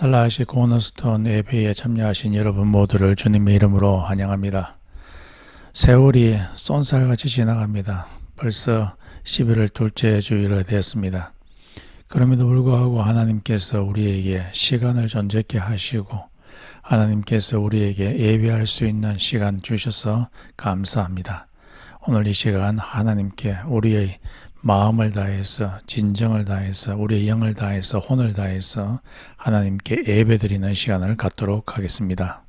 칼라시 코너스톤 예배에 참여하신 여러분 모두를 주님의 이름으로 환영합니다. 세월이 쏜살같이 지나갑니다. 벌써 11월 둘째 주일이 되었습니다. 그럼에도 불구하고 하나님께서 우리에게 시간을 존재케 하시고 하나님께서 우리에게 예배할 수 있는 시간 주셔서 감사합니다. 오늘 이 시간 하나님께 우리의 마음을 다해서 진정을 다해서 우리의 영을 다해서 혼을 다해서 하나님께 예배드리는 시간을 갖도록 하겠습니다.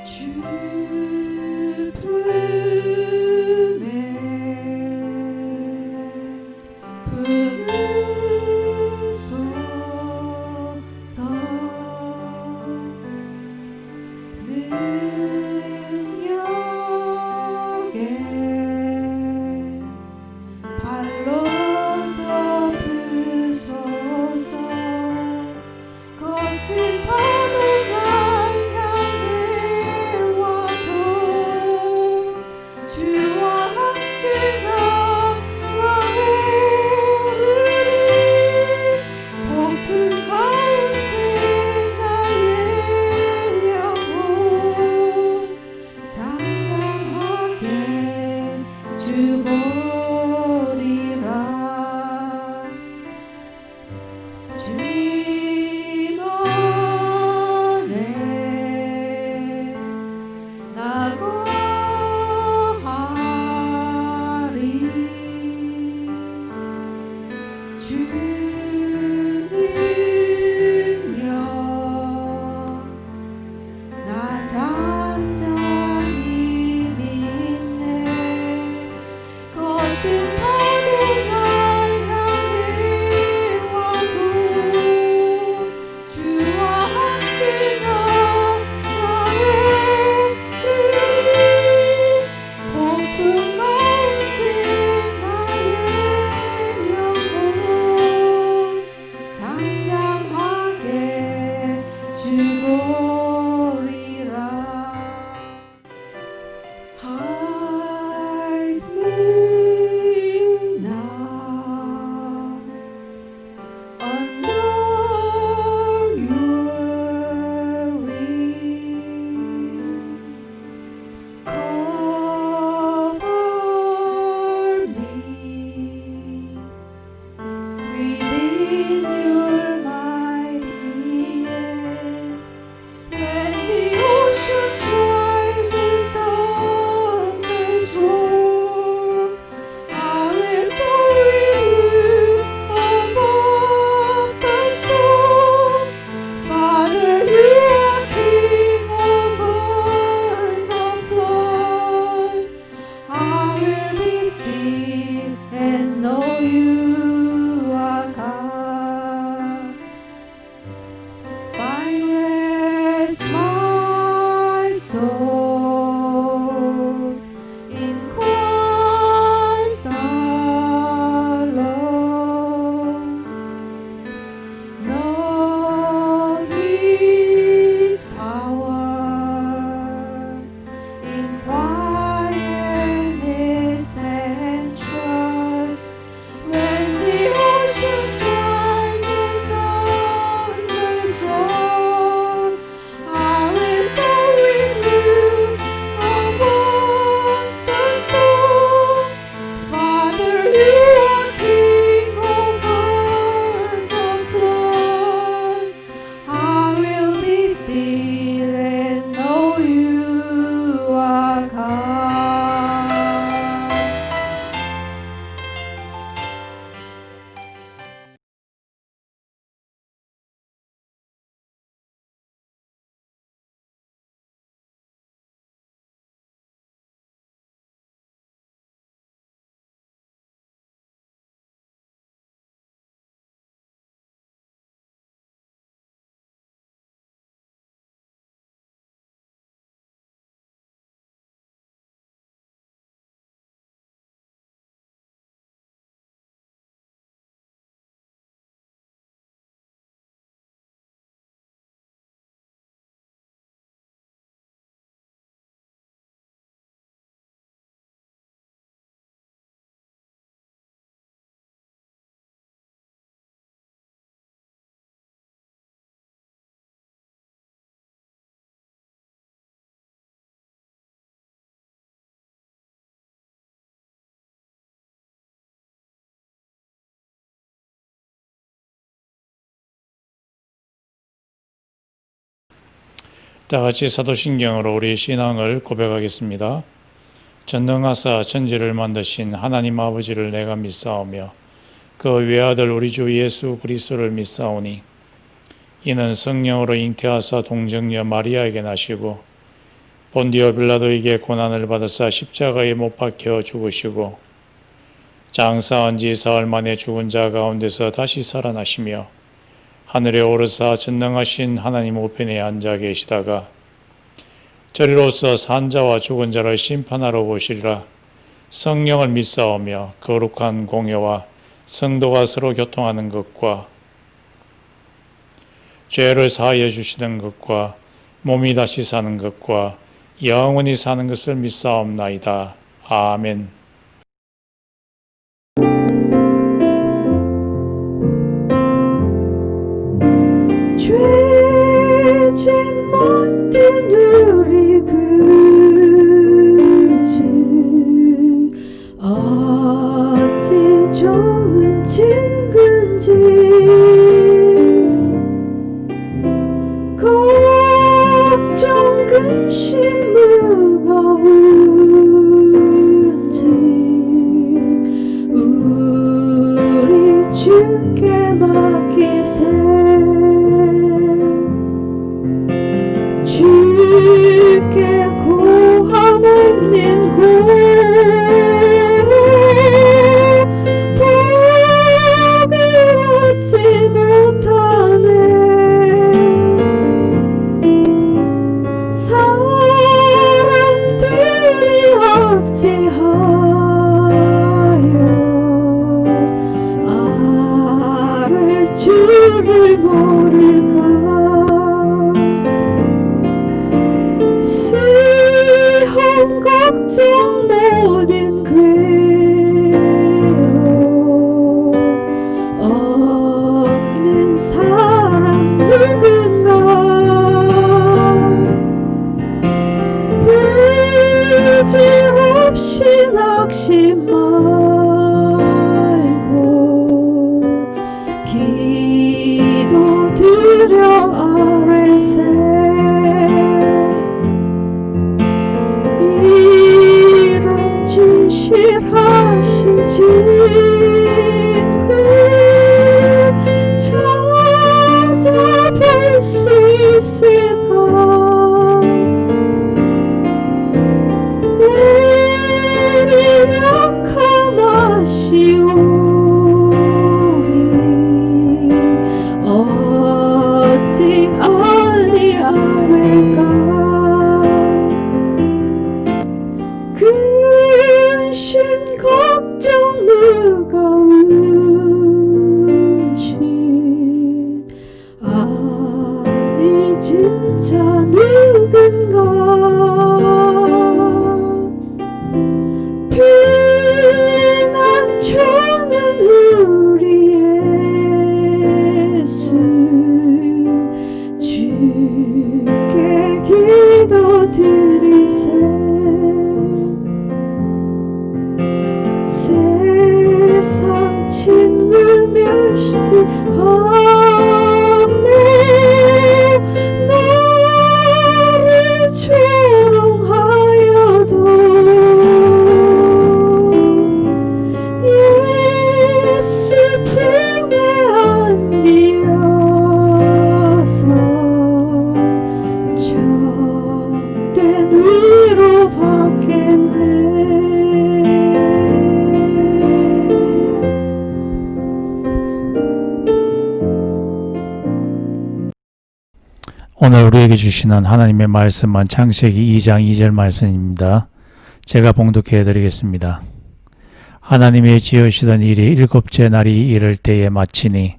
주 품에 부으소서. 능력에 발로 덮으소서. 거친 파도가 향해 와도 주와 함께 나아오르리. 폭풍 가운데 나의 영혼 다 같이 사도신경으로 우리 신앙을 고백하겠습니다. 전능하사 천지를 만드신 하나님 아버지를 내가 믿사오며 그 외아들 우리 주 예수 그리스도를 믿사오니 이는 성령으로 잉태하사 동정녀 마리아에게 나시고 본디오 빌라도에게 고난을 받으사 십자가에 못 박혀 죽으시고 장사한 지 사흘 만에 죽은 자 가운데서 다시 살아나시며 하늘에 오르사 전능하신 하나님 우편에 앉아 계시다가 저리로서 산 자와 죽은 자를 심판하러 오시리라. 성령을 믿사오며 거룩한 공회와 성도가 서로 교통하는 것과 죄를 사하여 주시는 것과 몸이 다시 사는 것과 영원히 사는 것을 믿사옵나이다. 아멘. 죄짐 못된 우리 구주 어찌 좋은 친구인지 걱정 근심 무거운 짐 우리 주께 맡기세. 주께 고함 없는 고로 복을 얻지 못하네. 사람들이 어찌하여 아를 줄을 모를까. 시험 걱정 모든 괴로 없는 사람 누군가 부질없이 낙심 말고 기도 드려 아뢰세. 이런 진실하신 친구 찾아볼 수 있을까. 우리 약함 아시오니 어찌 아니하릴까. 근심 걱정 무거운 짐 아니 진짜 누군가 피난처는 우리 예수 주께 기도 드리세. 세상 친구 멸시하며 나를 조롱하여도 예수 품에 안기어서 참된 위로 받겠네. 오늘 우리에게 주시는 하나님의 말씀은 창세기 2장 2절 말씀입니다. 제가 봉독해 드리겠습니다. 하나님이 지으시던 일이 일곱째 날이 이를 때에 마치니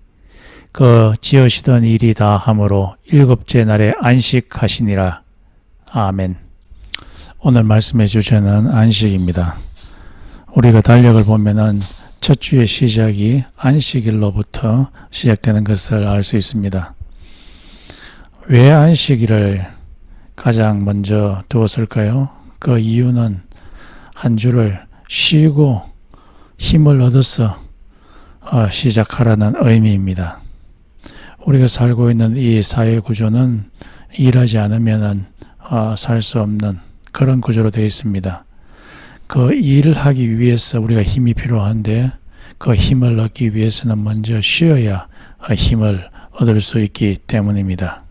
그 지으시던 일이 다 함으로 일곱째 날에 안식하시니라. 아멘. 오늘 말씀해 주시는 안식입니다. 우리가 달력을 보면은 첫 주의 시작이 안식일로부터 시작되는 것을 알 수 있습니다. 왜 안식일을 가장 먼저 두었을까요? 그 이유는 한 주를 쉬고 힘을 얻어서 시작하라는 의미입니다. 우리가 살고 있는 이 사회 구조는 일하지 않으면은 살 수 없는 그런 구조로 되어 있습니다. 그 일을 하기 위해서 우리가 힘이 필요한데 그 힘을 얻기 위해서는 먼저 쉬어야 힘을 얻을 수 있기 때문입니다.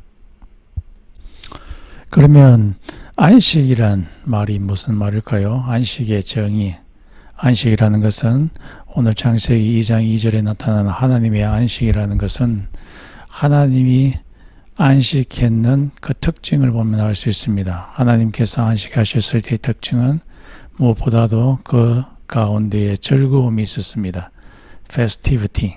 그러면 안식이란 말이 무슨 말일까요? 안식의 정의. 안식이라는 것은 오늘 창세기 2장 2절에 나타나는 하나님의 안식이라는 것은 하나님이 안식했는 그 특징을 보면 알 수 있습니다. 하나님께서 안식하셨을 때의 특징은 무엇보다도 그 가운데에 즐거움이 있었습니다. festivity.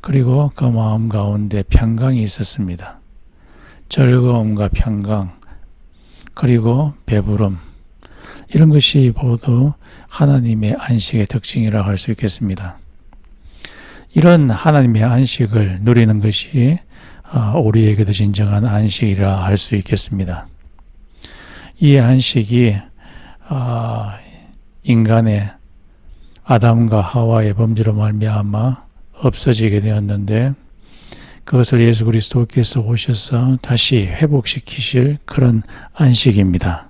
그리고 그 마음 가운데 평강이 있었습니다. 즐거움과 평강, 그리고 배부름, 이런 것이 모두 하나님의 안식의 특징이라고 할 수 있겠습니다. 이런 하나님의 안식을 누리는 것이 우리에게도 진정한 안식이라 할 수 있겠습니다. 이 안식이 인간의 아담과 하와의 범죄로 말미암아 없어지게 되었는데 그것을 예수 그리스도께서 오셔서 다시 회복시키실 그런 안식입니다.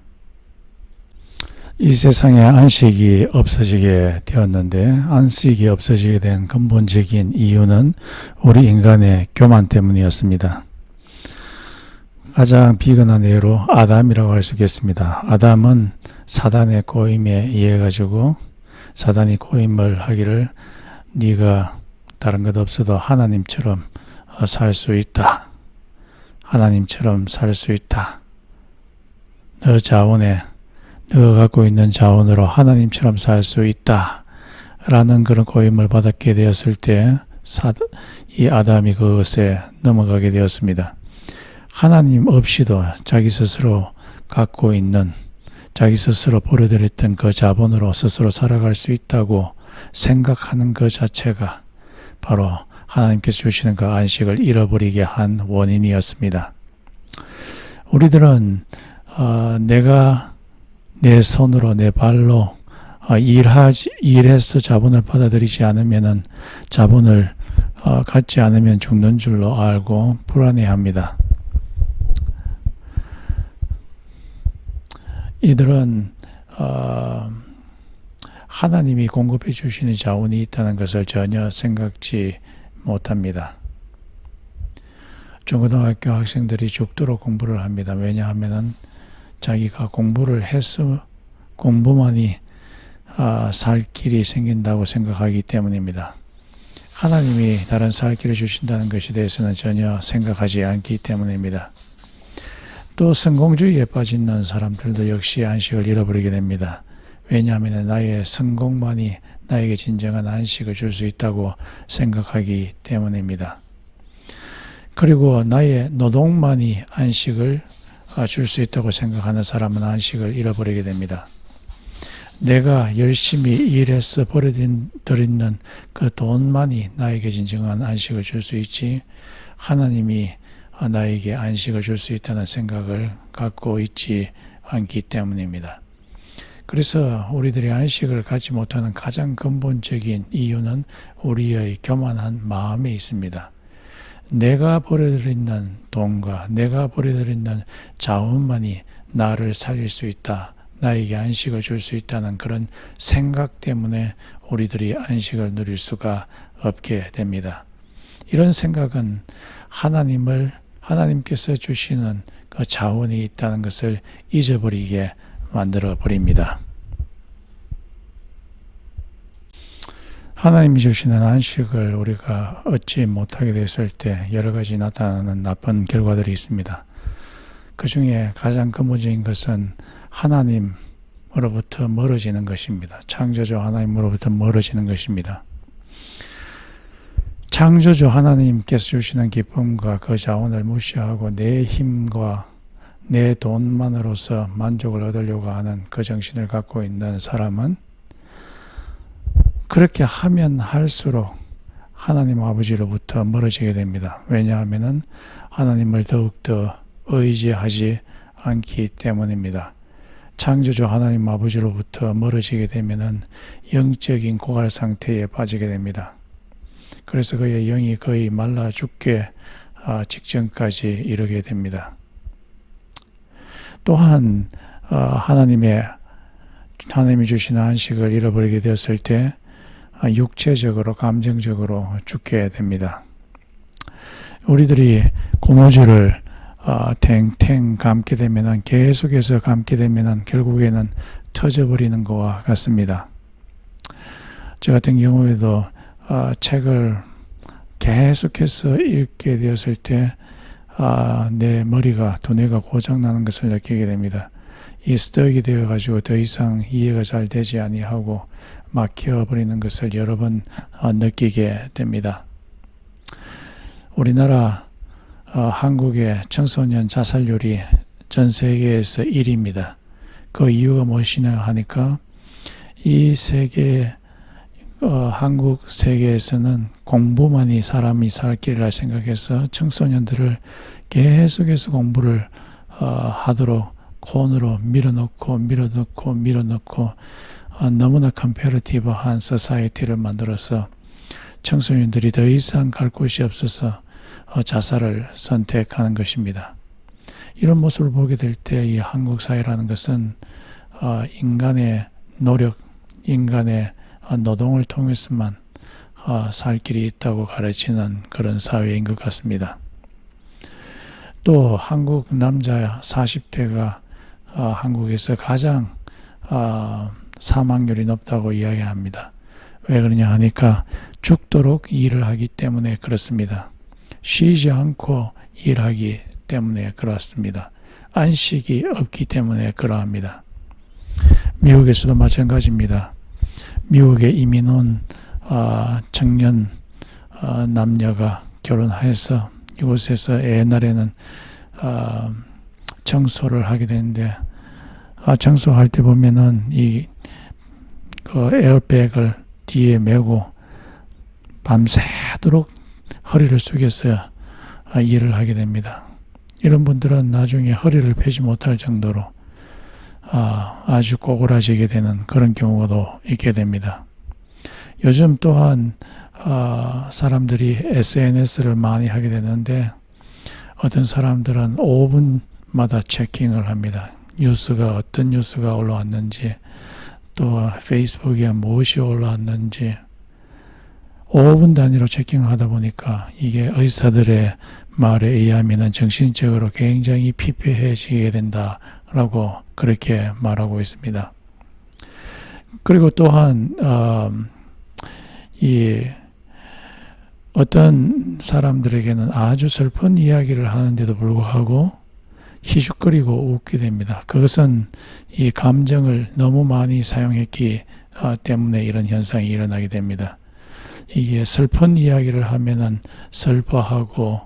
이 세상에 안식이 없어지게 되었는데 안식이 없어지게 된 근본적인 이유는 우리 인간의 교만 때문이었습니다. 가장 비근한 예로 아담이라고 할 수 있겠습니다. 아담은 사단의 꼬임에 의해 가지고 사단이 꼬임을 하기를 네가 다른 것 없어도 하나님처럼 살 수 있다. 하나님처럼 살 수 있다. 너 자원에 너가 갖고 있는 자원으로 하나님처럼 살 수 있다. 라는 그런 고임을 받게 되었을 때 이 아담이 그것에 넘어가게 되었습니다. 하나님 없이도 자기 스스로 갖고 있는 자기 스스로 버려들였던 그 자본으로 스스로 살아갈 수 있다고 생각하는 것 자체가 바로 하나님께서 주시는 그 안식을 잃어버리게 한 원인이었습니다. 우리들은 내가 내 손으로 내 발로 일해서 자본을 받아들이지 않으면 자본을 갖지 않으면 죽는 줄로 알고 불안해합니다. 이들은 하나님이 공급해 주시는 자원이 있다는 것을 전혀 생각지 못합니다. 중고등학교 학생들이 죽도록 공부를 합니다. 왜냐하면 자기가 공부를 해서 공부만이 살 길이 생긴다고 생각하기 때문입니다. 하나님이 다른 살 길을 주신다는 것에 대해서는 전혀 생각하지 않기 때문입니다. 또 성공주의에 빠진 사람들도 역시 안식을 잃어버리게 됩니다. 왜냐하면 나의 성공만이 나에게 진정한 안식을 줄 수 있다고 생각하기 때문입니다. 그리고 나의 노동만이 안식을 줄 수 있다고 생각하는 사람은 안식을 잃어버리게 됩니다. 내가 열심히 일해서 벌어들이는 그 돈만이 나에게 진정한 안식을 줄 수 있지 하나님이 나에게 안식을 줄 수 있다는 생각을 갖고 있지 않기 때문입니다. 그래서 우리들이 안식을 갖지 못하는 가장 근본적인 이유는 우리의 교만한 마음에 있습니다. 내가 벌어들이는 돈과 내가 벌어들이는 자원만이 나를 살릴 수 있다. 나에게 안식을 줄 수 있다는 그런 생각 때문에 우리들이 안식을 누릴 수가 없게 됩니다. 이런 생각은 하나님께서 주시는 그 자원이 있다는 것을 잊어버리게 만들어 버립니다. 하나님이 주시는 안식을 우리가 얻지 못하게 됐을 때 여러 가지 나타나는 나쁜 결과들이 있습니다. 그 중에 가장 근본적인 것은 하나님으로부터 멀어지는 것입니다. 창조주 하나님으로부터 멀어지는 것입니다. 창조주 하나님께서 주시는 기쁨과 그 자원을 무시하고 내 힘과 내 돈만으로서 만족을 얻으려고 하는 그 정신을 갖고 있는 사람은 그렇게 하면 할수록 하나님 아버지로부터 멀어지게 됩니다. 왜냐하면 하나님을 더욱더 의지하지 않기 때문입니다. 창조주 하나님 아버지로부터 멀어지게 되면 영적인 고갈 상태에 빠지게 됩니다. 그래서 그의 영이 거의 말라 죽게 직전까지 이르게 됩니다. 또한 하나님이 주시는 안식을 잃어버리게 되었을 때 육체적으로 감정적으로 죽게 됩니다. 우리들이 고무줄을 탱탱 감게 되면은 계속해서 감게 되면은 결국에는 터져버리는 것과 같습니다. 저 같은 경우에도 책을 계속해서 읽게 되었을 때 내 머리가 두뇌가 고장나는 것을 느끼게 됩니다. 이 스떡이 되어가지고 더 이상 이해가 잘 되지 아니하고 막혀버리는 것을 여러 번 느끼게 됩니다. 우리나라 한국의 청소년 자살률이 전 세계에서 1위입니다. 그 이유가 무엇이냐 하니까 이 세계 한국 세계에서는 공부만이 사람이 살 길이라 생각해서 청소년들을 계속해서 공부를 하도록 콘으로 밀어넣고 너무나 컴패러티브한 소사이티를 만들어서 청소년들이 더 이상 갈 곳이 없어서 자살을 선택하는 것입니다. 이런 모습을 보게 될 때 이 한국 사회라는 것은 인간의 노력, 인간의 노동을 통해서만 살 길이 있다고 가르치는 그런 사회인 것 같습니다. 또 한국 남자 40대가 한국에서 가장 사망률이 높다고 이야기합니다. 왜 그러냐 하니까 죽도록 일을 하기 때문에 그렇습니다. 쉬지 않고 일하기 때문에 그렇습니다. 안식이 없기 때문에 그러합니다. 미국에서도 마찬가지입니다. 미국에 이민 온 청년 남녀가 결혼해서 이곳에서 옛날에는 청소를 하게 되는데 청소할 때 보면은 그 에어백을 뒤에 메고 밤새도록 허리를 숙여서 일을 하게 됩니다. 이런 분들은 나중에 허리를 펴지 못할 정도로 아주 꼬꾸라지게 되는 그런 경우도 있게 됩니다. 요즘 또한 사람들이 SNS를 많이 하게 되는데 어떤 사람들은 5분마다 체킹을 합니다. 어떤 뉴스가 올라왔는지 또 페이스북에 무엇이 올라왔는지 5분 단위로 체킹하다 보니까 이게 의사들의 말에 의하면 정신적으로 굉장히 피폐해지게 된다라고 그렇게 말하고 있습니다. 그리고 또한 어떤 사람들에게는 아주 슬픈 이야기를 하는데도 불구하고 희죽거리고 웃게 됩니다. 그것은 이 감정을 너무 많이 사용했기 때문에 이런 현상이 일어나게 됩니다. 이게 슬픈 이야기를 하면은 슬퍼하고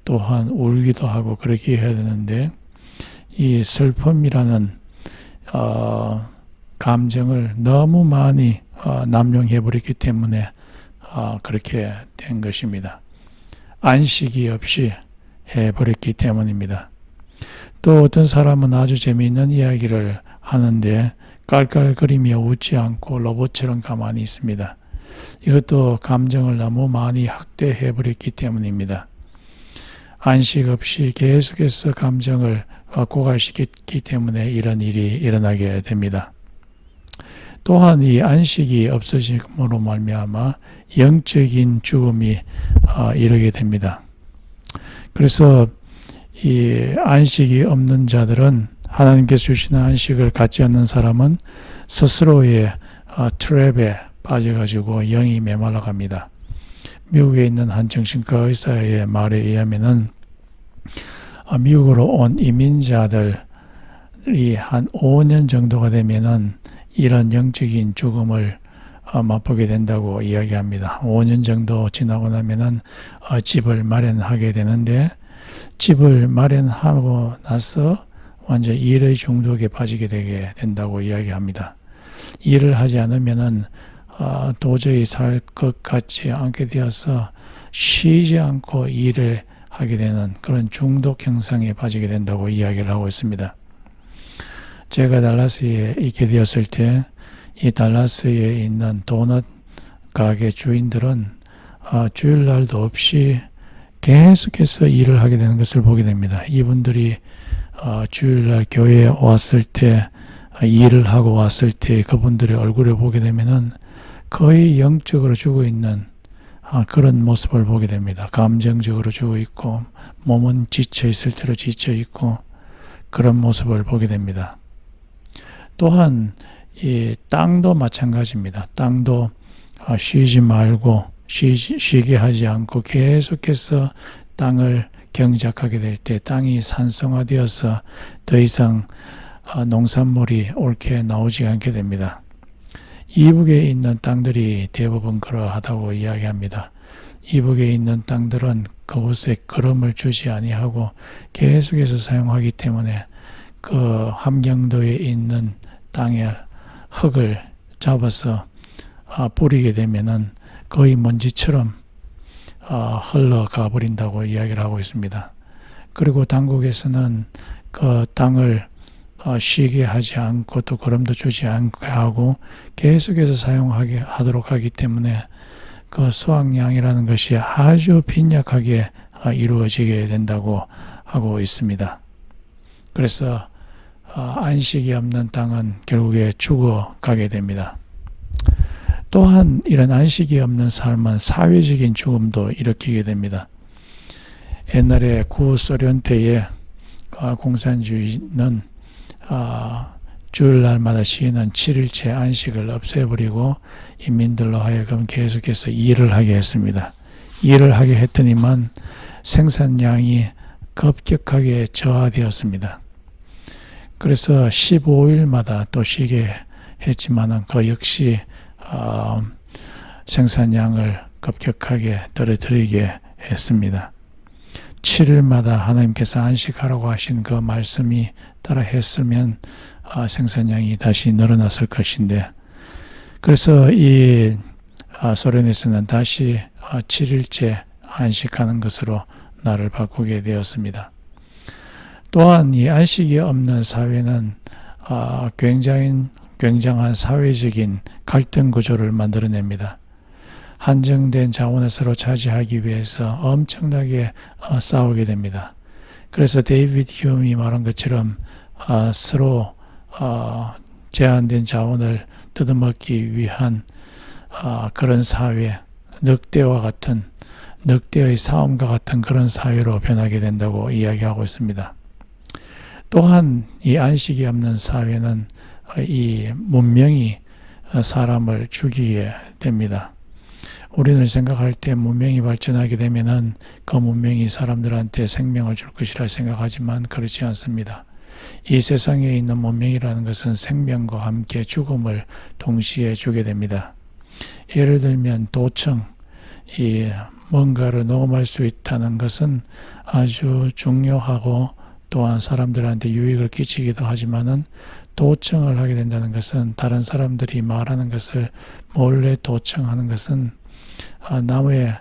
또한 울기도 하고 그렇게 해야 되는데 이 슬픔이라는 감정을 너무 많이 남용해 버렸기 때문에 그렇게 된 것입니다. 안식이 없이 해버렸기 때문입니다. 또 어떤 사람은 아주 재미있는 이야기를 하는데 깔깔거리며 웃지 않고 로봇처럼 가만히 있습니다. 이것도 감정을 너무 많이 학대해 버렸기 때문입니다. 안식 없이 계속해서 감정을 고갈시켰기 때문에 이런 일이 일어나게 됩니다. 또한 이 안식이 없어짐으로 말미암아 영적인 죽음이 이르게 됩니다. 그래서 이 안식이 없는 자들은 하나님께서 주시는 안식을 갖지 않는 사람은 스스로의 트랩에 빠져가지고 영이 메말라 갑니다. 미국에 있는 한 정신과 의사의 말에 의하면은 미국으로 온 이민자들이 한 5년 정도가 되면은 이런 영적인 죽음을 맛보게 된다고 이야기합니다. 5년 정도 지나고 나면은 집을 마련하게 되는데 집을 마련하고 나서 완전 일의 중독에 빠지게 되게 된다고 이야기합니다. 일을 하지 않으면은 도저히 살 것 같지 않게 되어서 쉬지 않고 일을 하게 되는 그런 중독 형상에 빠지게 된다고 이야기를 하고 있습니다. 제가 달라스에 있게 되었을 때 이 달라스에 있는 도넛 가게 주인들은 주일날도 없이 계속해서 일을 하게 되는 것을 보게 됩니다. 이분들이 주일날 교회에 왔을 때 일을 하고 왔을 때 그분들의 얼굴을 보게 되면은 거의 영적으로 죽어 있는 그런 모습을 보게 됩니다. 감정적으로 죽어 있고 몸은 지쳐 있을 대로 지쳐 있고 그런 모습을 보게 됩니다. 또한 이 땅도 마찬가지입니다. 땅도 쉬지 말고 쉬게 하지 않고 계속해서 땅을 경작하게 될 때 땅이 산성화되어서 더 이상 농산물이 옳게 나오지 않게 됩니다. 이북에 있는 땅들이 대부분 그러하다고 이야기합니다. 이북에 있는 땅들은 그곳에 거름을 주지 아니하고 계속해서 사용하기 때문에 그 함경도에 있는 땅에 흙을 잡아서 뿌리게 되면은 거의 먼지처럼 흘러가 버린다고 이야기를 하고 있습니다. 그리고 당국에서는 그 땅을 쉬게 하지 않고 또 거름도 주지 않게 하고 계속해서 사용하게 하도록 하기 때문에 그 수확량이라는 것이 아주 빈약하게 이루어지게 된다고 하고 있습니다. 그래서 안식이 없는 땅은 결국에 죽어가게 됩니다. 또한 이런 안식이 없는 삶은 사회적인 죽음도 일으키게 됩니다. 옛날에 구소련 때에 공산주의는 주일날마다 쉬는 7일째 안식을 없애버리고 인민들로 하여금 계속해서 일을 하게 했습니다. 일을 하게 했더니만 생산량이 급격하게 저하되었습니다. 그래서 15일마다 또 쉬게 했지만은 그 역시 생산량을 급격하게 떨어뜨리게 했습니다. 7일마다 하나님께서 안식하라고 하신 그 말씀이 따라 했으면 생산량이 다시 늘어났을 것인데, 그래서 이 소련에서는 다시 7일째 안식하는 것으로 날을 바꾸게 되었습니다. 또한 이 안식이 없는 사회는 굉장한 사회적인 갈등 구조를 만들어냅니다. 한정된 자원을 서로 차지하기 위해서 엄청나게 싸우게 됩니다. 그래서 데이비드 휴미 말한 것처럼 서로 제한된 자원을 뜯어먹기 위한 그런 사회, 늑대의 싸움과 같은 그런 사회로 변하게 된다고 이야기하고 있습니다. 또한 이 안식이 없는 사회는 이 문명이 사람을 죽이게 됩니다. 우리는 생각할 때 문명이 발전하게 되면은 그 문명이 사람들한테 생명을 줄 것이라 생각하지만 그렇지 않습니다. 이 세상에 있는 문명이라는 것은 생명과 함께 죽음을 동시에 주게 됩니다. 예를 들면 도청, 이 뭔가를 녹음할 수 있다는 것은 아주 중요하고 또한 사람들한테 유익을 끼치기도 하지만은 도청을 하게 된다는 것은 다른 사람들이 말하는 것을 몰래 도청하는 것은 남의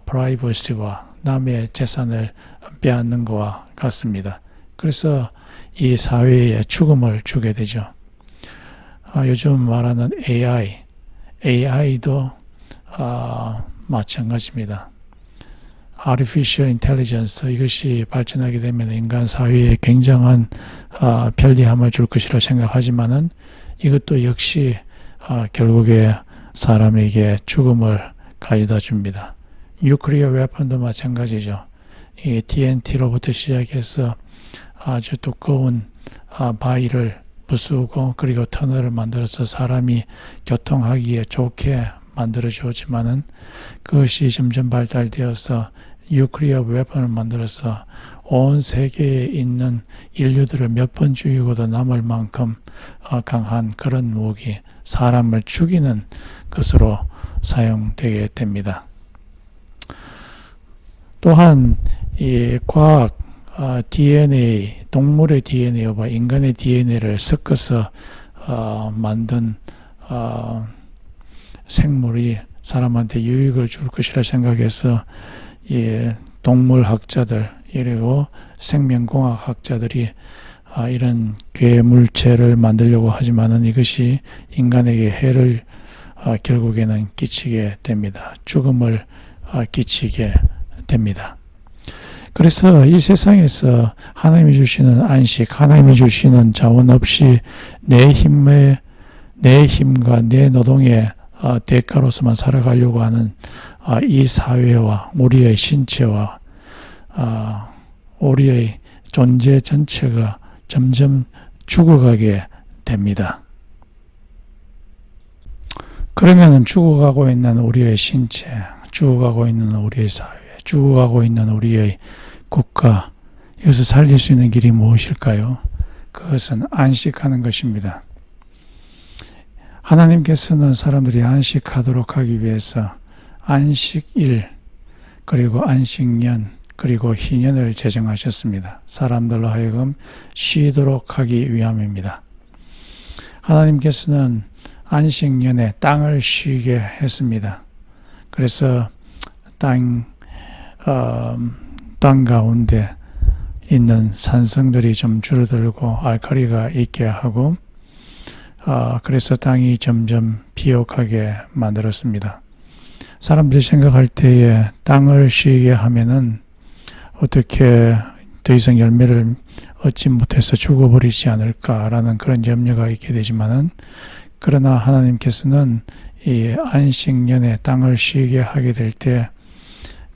프라이버시와 남의 재산을 빼앗는 것과 같습니다. 그래서 이 사회에 죽음을 주게 되죠. 요즘 말하는 AI도 마찬가지입니다. Artificial Intelligence, 이것이 발전하게 되면 인간 사회에 굉장한 편리함을 줄 것이라 생각하지만은 이것도 역시 결국에 사람에게 죽음을 가져다 줍니다. 뉴클리어 웨폰도 마찬가지죠. 이 TNT로부터 시작해서 아주 두꺼운 바위를 부수고 그리고 터널을 만들어서 사람이 교통하기에 좋게 만들어 주었지만은 그것이 점점 발달되어서 뉴클리어 웨폰을 만들어서 온 세계에 있는 인류들을 몇 번 죽이고도 남을 만큼 강한 그런 무기, 사람을 죽이는 것으로 사용되게 됩니다. 또한 이 과학, DNA, 동물의 DNA와 인간의 DNA를 섞어서 만든 생물이 사람한테 유익을 줄 것이라 생각해서 동물학자들 그리고 생명공학학자들이 이런 괴물체를 만들려고 하지만은 이것이 인간에게 해를 결국에는 끼치게 됩니다. 죽음을 끼치게 됩니다. 그래서 이 세상에서 하나님이 주시는 안식, 하나님이 주시는 자원 없이 내 힘과 내 노동의 대가로서만 살아가려고 하는 이 사회와 우리의 신체와 우리의 존재 전체가 점점 죽어가게 됩니다. 그러면 죽어가고 있는 우리의 신체, 죽어가고 있는 우리의 사회, 죽어가고 있는 우리의 국가, 이것을 살릴 수 있는 길이 무엇일까요? 그것은 안식하는 것입니다. 하나님께서는 사람들이 안식하도록 하기 위해서 안식일, 그리고 안식년, 그리고 희년을 제정하셨습니다. 사람들로 하여금 쉬도록 하기 위함입니다. 하나님께서는 안식년에 땅을 쉬게 했습니다. 그래서 땅 가운데 있는 산성들이 좀 줄어들고 알칼리가 있게 하고 그래서 땅이 점점 비옥하게 만들었습니다. 사람들이 생각할 때에 땅을 쉬게 하면은 어떻게 더 이상 열매를 얻지 못해서 죽어버리지 않을까라는 그런 염려가 있게 되지만은, 그러나 하나님께서는 이 안식년에 땅을 쉬게 하게 될 때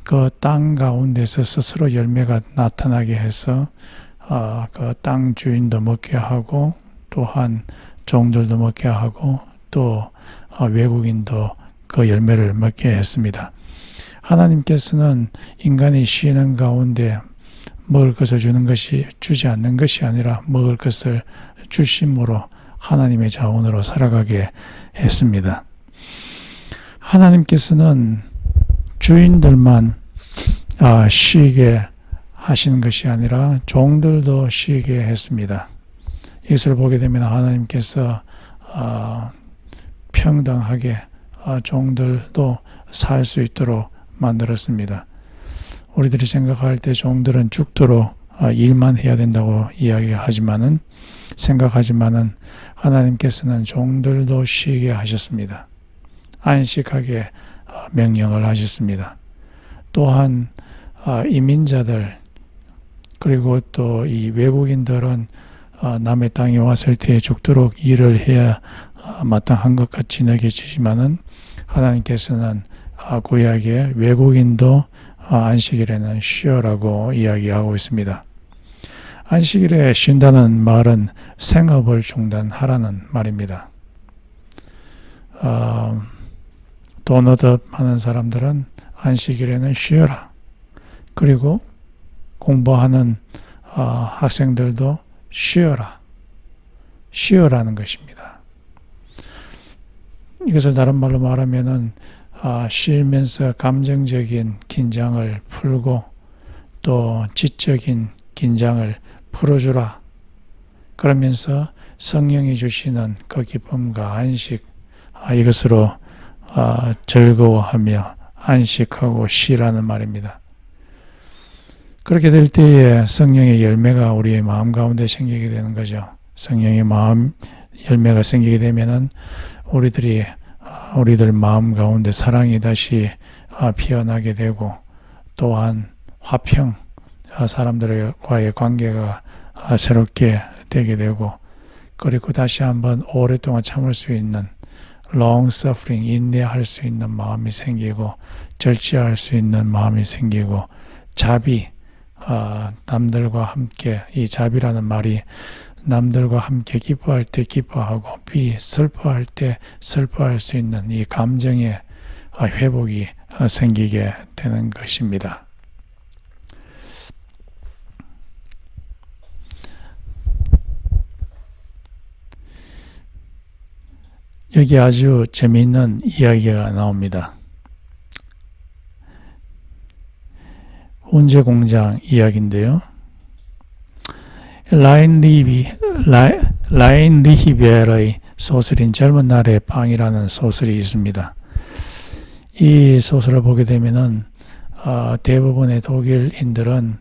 그 땅 가운데서 스스로 열매가 나타나게 해서 그 땅 주인도 먹게 하고, 또한 종들도 먹게 하고, 또 외국인도 그 열매를 먹게 했습니다. 하나님께서는 인간이 쉬는 가운데 먹을 것을 주지 않는 것이 아니라 먹을 것을 주심으로 하나님의 자원으로 살아가게 했습니다. 하나님께서는 주인들만 쉬게 하신 것이 아니라 종들도 쉬게 했습니다. 이것을 보게 되면 하나님께서 평등하게 종들도 살 수 있도록 만들었습니다. 우리들이 생각할 때 종들은 죽도록 일만 해야 된다고 생각하지만은 하나님께서는 종들도 쉬게 하셨습니다. 안식하게 명령을 하셨습니다. 또한 이민자들, 그리고 또 이 외국인들은 남의 땅에 왔을 때 죽도록 일을 해야 마땅한 것 같이 여겨지지만은 하나님께서는 구약에 외국인도 안식일에는 쉬어라고 이야기하고 있습니다. 안식일에 쉰다는 말은 생업을 중단하라는 말입니다. 돈 얻어하는 사람들은 안식일에는 쉬어라. 그리고 공부하는 학생들도 쉬어라는 것입니다. 이것을 다른 말로 말하면은 쉬면서 감정적인 긴장을 풀고 또 지적인 긴장을 풀어주라. 그러면서 성령이 주시는 그 기쁨과 안식, 이것으로 즐거워하며 안식하고 쉬라는 말입니다. 그렇게 될 때에 성령의 열매가 우리의 마음 가운데 생기게 되는 거죠. 성령의 마음 열매가 생기게 되면은 우리들 마음 가운데 사랑이 다시 피어나게 되고, 또한 화평, 사람들과의 관계가 새롭게 되게 되고, 그리고 다시 한번 오랫동안 참을 수 있는 long suffering, 인내할 수 있는 마음이 생기고, 절제할 수 있는 마음이 생기고, 자비, 남들과 함께, 이 자비라는 말이 남들과 함께 기뻐할 때 기뻐하고 슬퍼할 때 슬퍼할 수 있는 이 감정의 회복이 생기게 되는 것입니다. 여기 아주 재미있는 이야기가 나옵니다. 훈제 공장 이야기인데요. 라인 리히베르의 소설인 젊은 날의 빵이라는 소설이 있습니다. 이 소설을 보게 되면은 대부분의 독일인들은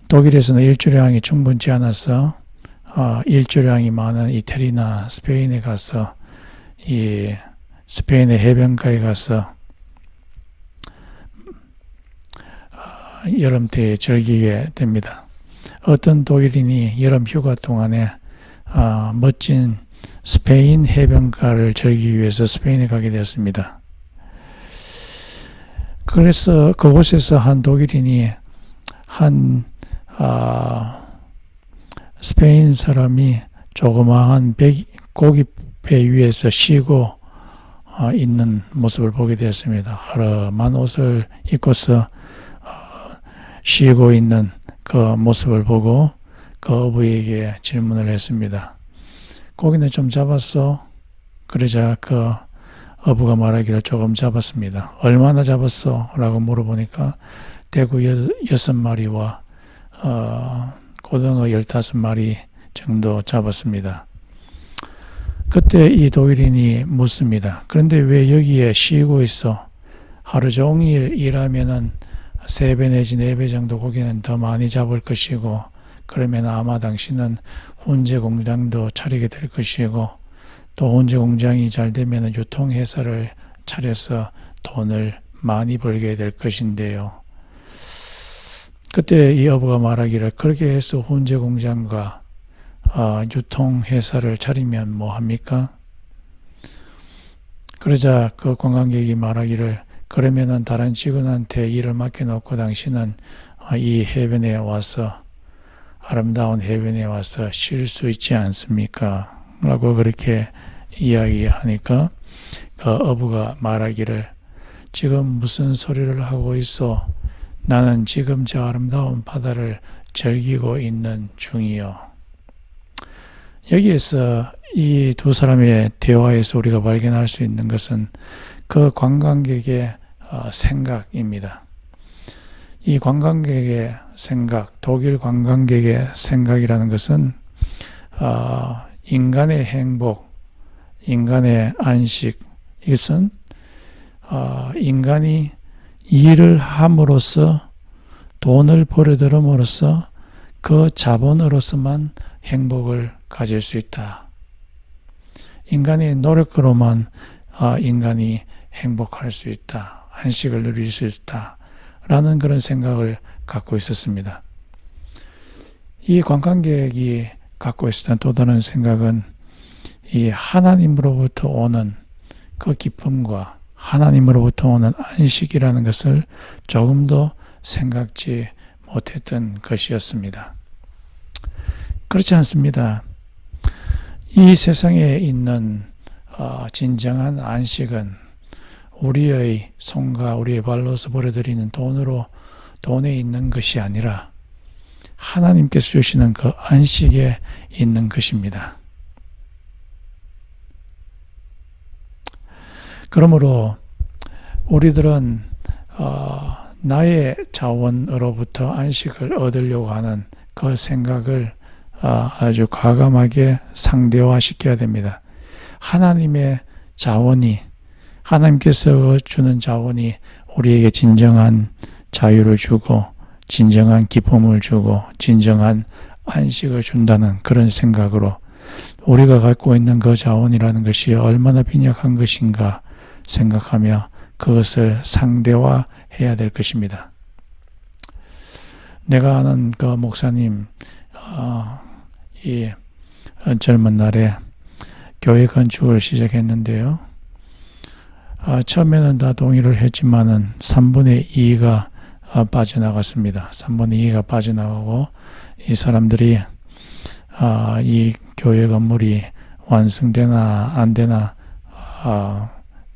독일에서는 일조량이 충분치 않아서 일조량이 많은 이태리나 스페인에 가서 이 스페인의 해변가에 가서 여름때에 즐기게 됩니다. 어떤 독일인이 여름 휴가 동안에 멋진 스페인 해변가를 즐기기 위해서 스페인에 가게 되었습니다. 그래서 그곳에서 한 독일인이 한 스페인 사람이 조그마한 고깃배 위에서 쉬고 있는 모습을 보게 되었습니다. 허름한 옷을 입고서 쉬고 있는 그 모습을 보고 그 어부에게 질문을 했습니다. 고기는 좀 잡았어? 그러자 그 어부가 말하기를 조금 잡았습니다. 얼마나 잡았어? 라고 물어보니까 대구 6마리와 고등어 15마리 정도 잡았습니다. 그때 이 독일인이 묻습니다. 그런데 왜 여기에 쉬고 있어? 하루 종일 일하면은 3배 내지 4배 정도 고기는 더 많이 잡을 것이고, 그러면 아마 당신은 훈제 공장도 차리게 될 것이고, 또 훈제 공장이 잘 되면 유통회사를 차려서 돈을 많이 벌게 될 것인데요. 그때 이 어부가 말하기를, 그렇게 해서 훈제 공장과 유통회사를 차리면 뭐 합니까? 그러자 그 관광객이 말하기를, 그러면은 다른 직원한테 일을 맡겨놓고 당신은 이 해변에 와서, 아름다운 해변에 와서 쉴 수 있지 않습니까? 라고 그렇게 이야기하니까 그 어부가 말하기를, 지금 무슨 소리를 하고 있어? 나는 지금 저 아름다운 바다를 즐기고 있는 중이요. 여기에서 이 두 사람의 대화에서 우리가 발견할 수 있는 것은 그 관광객의 생각입니다. 이 관광객의 생각, 독일 관광객의 생각이라는 것은 인간의 행복, 인간의 안식, 이것은 인간이 일을 함으로써 돈을 벌어들임으로써 그 자본으로서만 행복을 가질 수 있다. 인간의 노력으로만 인간이 행복할 수 있다. 안식을 누릴 수 있다. 라는 그런 생각을 갖고 있었습니다. 이 관광객이 갖고 있었던 또 다른 생각은 이 하나님으로부터 오는 그 기쁨과 하나님으로부터 오는 안식이라는 것을 조금 더 생각지 못했던 것이었습니다. 그렇지 않습니다. 이 세상에 있는 진정한 안식은 우리의 손과 우리의 발로서 벌어들이는 돈에 있는 것이 아니라 하나님께서 주시는 그 안식에 있는 것입니다. 그러므로 우리들은 나의 자원으로부터 안식을 얻으려고 하는 그 생각을 아주 과감하게 상대화시켜야 됩니다. 하나님의 자원이, 하나님께서 주는 자원이 우리에게 진정한 자유를 주고 진정한 기쁨을 주고 진정한 안식을 준다는 그런 생각으로 우리가 갖고 있는 그 자원이라는 것이 얼마나 빈약한 것인가 생각하며 그것을 상대화해야 될 것입니다. 내가 아는 그 목사님, 이 젊은 날에 교회 건축을 시작했는데요. 처음에는 다 동의를 했지만은 3분의 2가 빠져나갔습니다. 3분의 2가 빠져나가고 이 사람들이 이 교회 건물이 완성되나 안 되나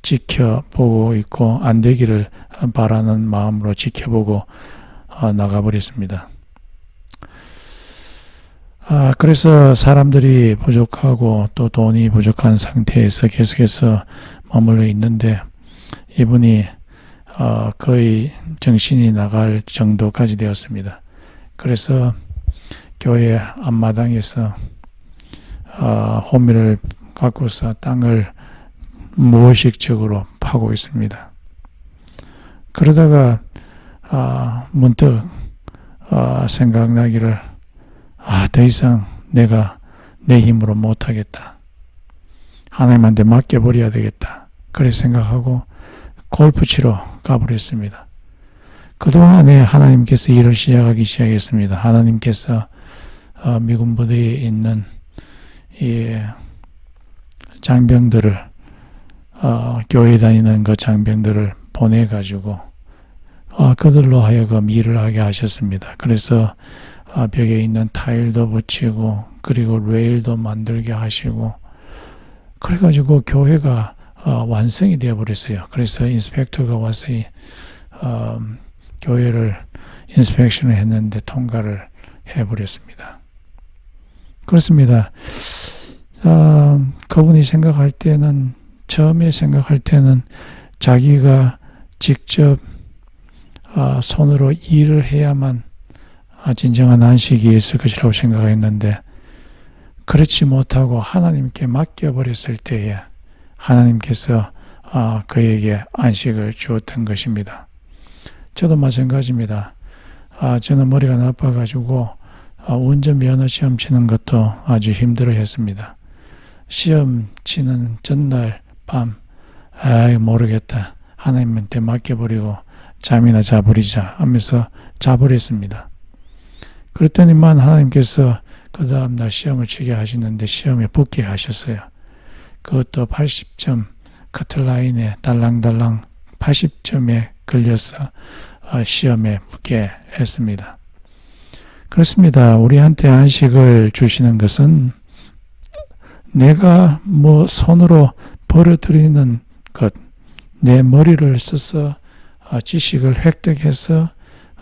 지켜보고 있고 안 되기를 바라는 마음으로 지켜보고 나가버렸습니다. 그래서 사람들이 부족하고 또 돈이 부족한 상태에서 계속해서 머물러 있는데 이분이 거의 정신이 나갈 정도까지 되었습니다. 그래서 교회 앞마당에서 호미를 갖고서 땅을 무의식적으로 파고 있습니다. 그러다가 문득 생각나기를 더 이상 내가 내 힘으로 못하겠다. 하나님한테 맡겨버려야 되겠다. 그래 생각하고 골프 치러 가버렸습니다. 그동안에 하나님께서 일을 시작하기 시작했습니다. 하나님께서 미군 부대에 있는 이 장병들을 교회 다니는 그 장병들을 보내가지고 그들로 하여금 일을 하게 하셨습니다. 그래서 벽에 있는 타일도 붙이고 그리고 레일도 만들게 하시고 그래가지고 교회가 완성이 되어버렸어요. 그래서 인스펙터가 와서 교회를 인스펙션을 했는데 통과를 해버렸습니다. 그렇습니다. 그분이 처음에 생각할 때는 자기가 직접 손으로 일을 해야만 진정한 안식이 있을 것이라고 생각했는데 그렇지 못하고 하나님께 맡겨버렸을 때에 하나님께서 그에게 안식을 주었던 것입니다. 저도 마찬가지입니다. 저는 머리가 나빠가지고 운전면허 시험 치는 것도 아주 힘들어 했습니다. 시험 치는 전날 밤 모르겠다. 하나님한테 맡겨버리고 잠이나 자버리자 하면서 자버렸습니다. 그랬더니만 하나님께서 그 다음날 시험을 치게 하시는데 시험에 붙게 하셨어요. 그것도 80점 커트라인에 달랑달랑 80점에 걸려서 시험에 붙게 했습니다. 그렇습니다. 우리한테 안식을 주시는 것은 내가 손으로 벌어들이는 것, 내 머리를 써서 지식을 획득해서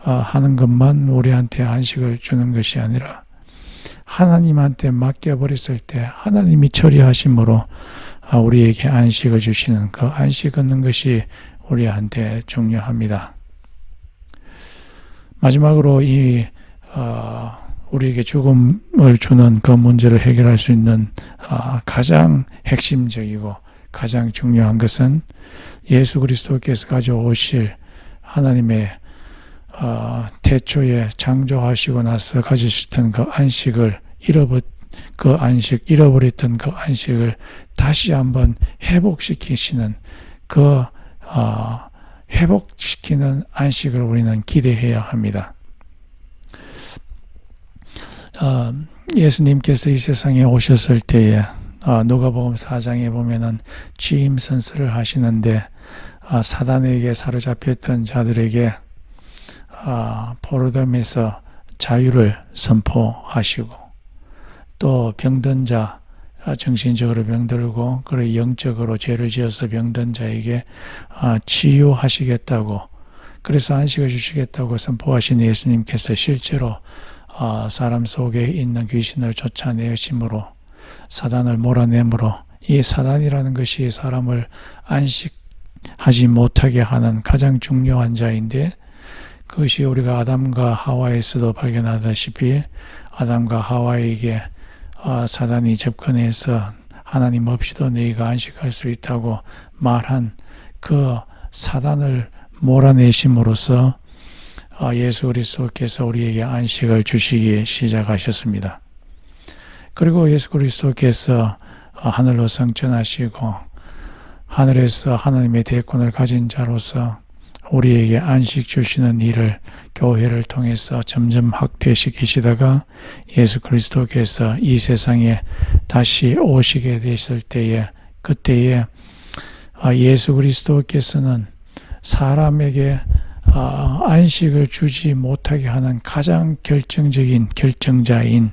하는 것만 우리한테 안식을 주는 것이 아니라 하나님한테 맡겨버렸을 때 하나님이 처리하심으로 우리에게 안식을 주시는 그 안식 얻는 것이 우리한테 중요합니다. 마지막으로 우리에게 죽음을 주는 그 문제를 해결할 수 있는 가장 핵심적이고 가장 중요한 것은 예수 그리스도께서 가져오실 하나님의 태초에 창조하시고 나서 가지셨던 그 안식을 잃어버렸던 그 안식을 다시 한번 회복시키시는 회복시키는 안식을 우리는 기대해야 합니다. 예수님께서 이 세상에 오셨을 때에 누가복음 4장에 보면은 취임 선서를 하시는데 사단에게 사로잡혔던 자들에게 포로됨에서 자유를 선포하시고 또 병든 자, 정신적으로 병들고 그리고 영적으로 죄를 지어서 병든 자에게 치유하시겠다고 그래서 안식을 주시겠다고 선포하신 예수님께서 실제로 사람 속에 있는 귀신을 쫓아내심으로 사단을 몰아내므로 이 사단이라는 것이 사람을 안식하지 못하게 하는 가장 중요한 자인데 그것이 우리가 아담과 하와에서도 발견하다시피 아담과 하와에게 사단이 접근해서 하나님 없이도 너희가 안식할 수 있다고 말한 그 사단을 몰아내심으로써 예수 그리스도께서 우리에게 안식을 주시기 시작하셨습니다. 그리고 예수 그리스도께서 하늘로 승천하시고 하늘에서 하나님의 대권을 가진 자로서 우리에게 안식 주시는 일을 교회를 통해서 점점 확대시키시다가 예수 그리스도께서 이 세상에 다시 오시게 되실 때에 그때에 예수 그리스도께서는 사람에게 안식을 주지 못하게 하는 가장 결정적인 결정자인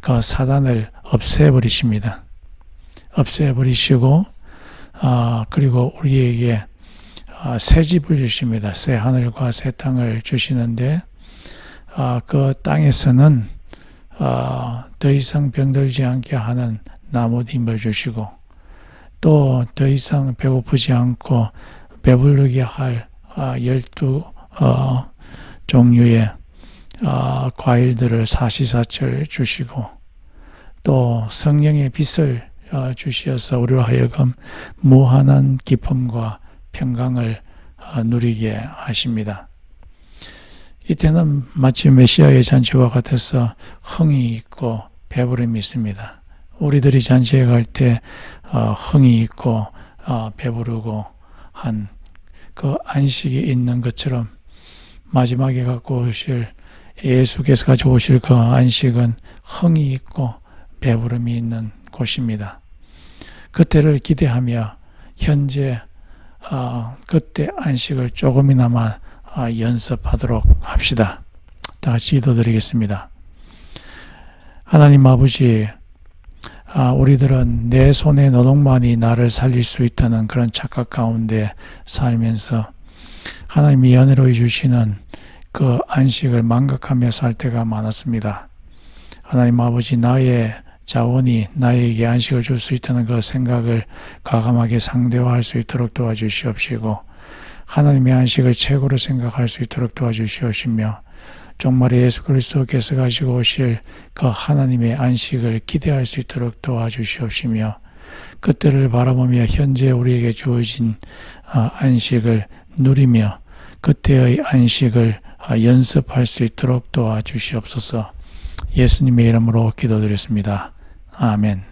그 사단을 없애버리십니다. 없애버리시고 그리고 우리에게 새 집을 주십니다. 새 하늘과 새 땅을 주시는데 그 땅에서는 더 이상 병들지 않게 하는 나무김을 주시고 또 더 이상 배고프지 않고 배부르게 할 12 종류의 과일들을 사시사철 주시고 또 성령의 빛을 주시어서 우리로 하여금 무한한 기쁨과 평강을 누리게 하십니다. 이때는 마치 메시아의 잔치와 같아서 흥이 있고 배부름이 있습니다. 우리들이 잔치에 갈 때 흥이 있고 배부르고 한 그 안식이 있는 것처럼 마지막에 갖고 오실 예수께서 가져오실 그 안식은 흥이 있고 배부름이 있는 곳입니다. 그때를 기대하며 현재 그때 안식을 조금이나마 연습하도록 합시다. 다 같이 기도드리겠습니다. 하나님 아버지, 우리들은 내 손의 노동만이 나를 살릴 수 있다는 그런 착각 가운데 살면서 하나님이 은혜로 주시는 그 안식을 망각하며 살 때가 많았습니다. 하나님 아버지, 나의 자원이 나에게 안식을 줄 수 있다는 그 생각을 과감하게 상대화할 수 있도록 도와주시옵시고, 하나님의 안식을 최고로 생각할 수 있도록 도와주시옵시며, 종말의 예수 그리스도께서 가지고 오실 그 하나님의 안식을 기대할 수 있도록 도와주시옵시며, 그때를 바라보며 현재 우리에게 주어진 안식을 누리며 그때의 안식을 연습할 수 있도록 도와주시옵소서. 예수님의 이름으로 기도드렸습니다. 아멘.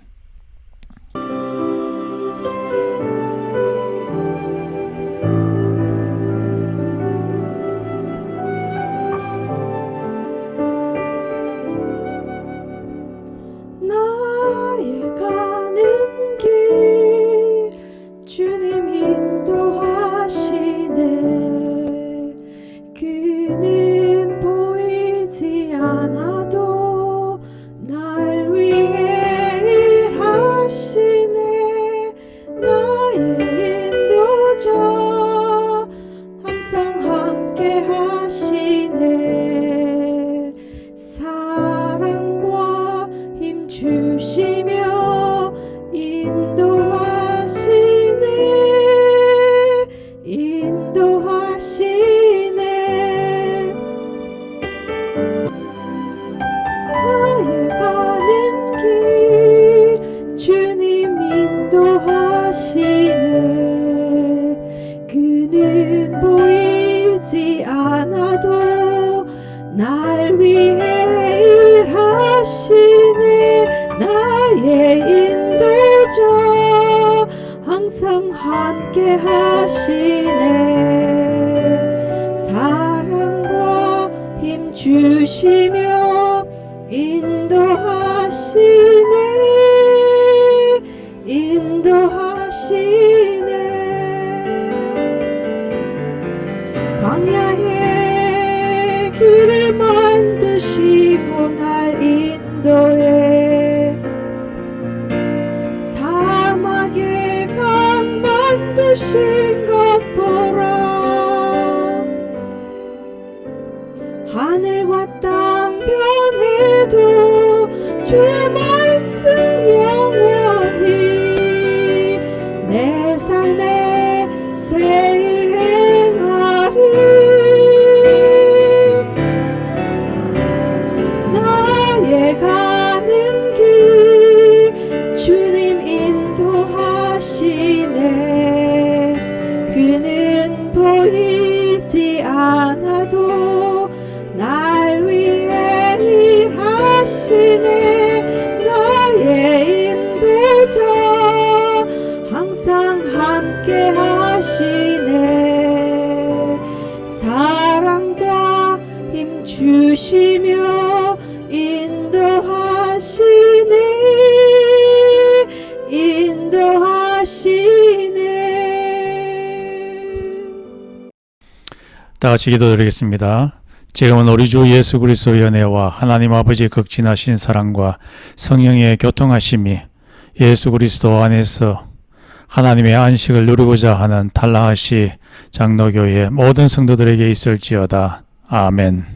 나의 가는 길 주님 인도하시네. 그는 보이지 않아도 날 위해 일하시네. 나의 인도자 항상 함께 하시네. 사랑과 힘 주시며 인도하시네. 인도하시네. 나의 가는 길 주님 인도하시네. 그는 보이지 않아도 날 위해 일하시네. 나의 인도자 항상 함께 하시네. 사랑과 힘 주시며 인도하시네. 인도하시네. 광야의 길을 만드시고 날 인도해. 사막의 강 만드신 것 보라. 하늘과 땅 변해도 주의 말씀 영원히 내 삶에 새 일 행하리. 나의 가는 길 주님 인도하시네. 그는 보이지 않아도 날 위해 일하시네. 나의 인도자 항상 함께 하시네. 사랑과 힘 주시며 인도하시네. 인도하시네. 다 같이 기도드리겠습니다. 지금은 우리 주 예수 그리스도의 은혜와 하나님 아버지의 극진하신 사랑과 성령의 교통하심이 예수 그리스도 안에서 하나님의 안식을 누리고자 하는 달라하시 장로교회 모든 성도들에게 있을지어다. 아멘.